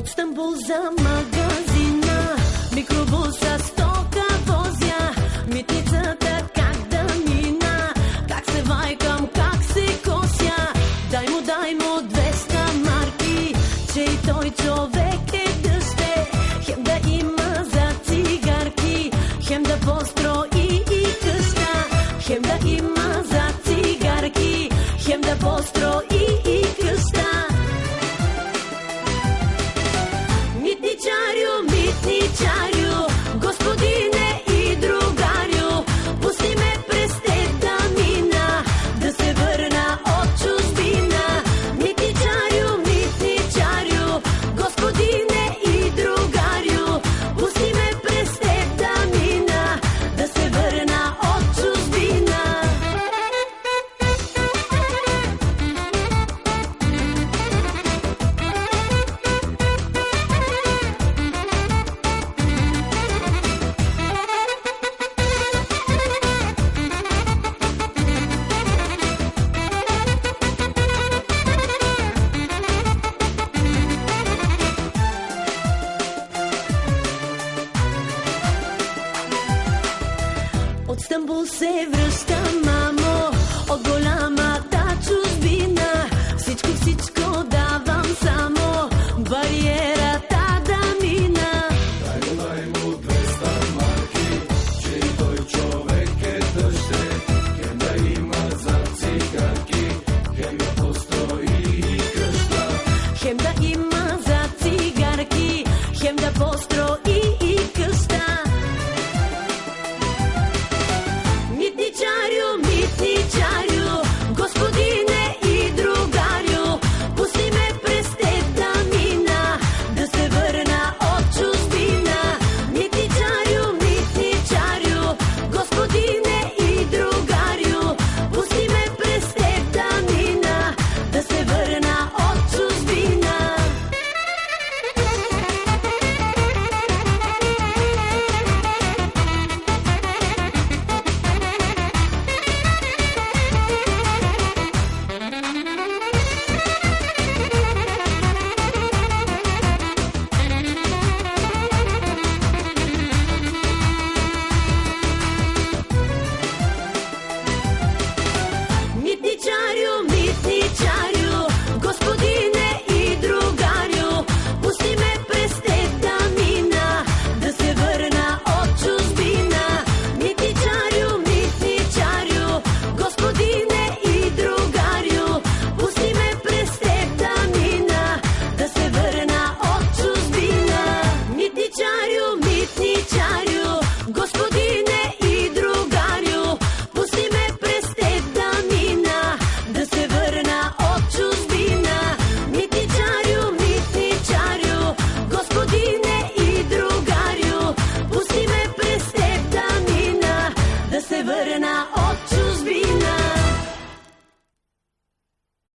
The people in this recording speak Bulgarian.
От Стамбул за магазина, микробуса стока возя, митницата как да мина, как се вайкам, как се кося. Дай му 200 марки, че и той човек е дъще, хем да има за цигарки, хем да построи и къща, хем да има за цигарки, хем да построи и къща. Митничарю, господине и другарю, пусти ме през тета мина, да се върна от чужбина. Митничарю, господине и другарю, пусти ме през тета мина, да се върна от чужбина. От Стамбул се връща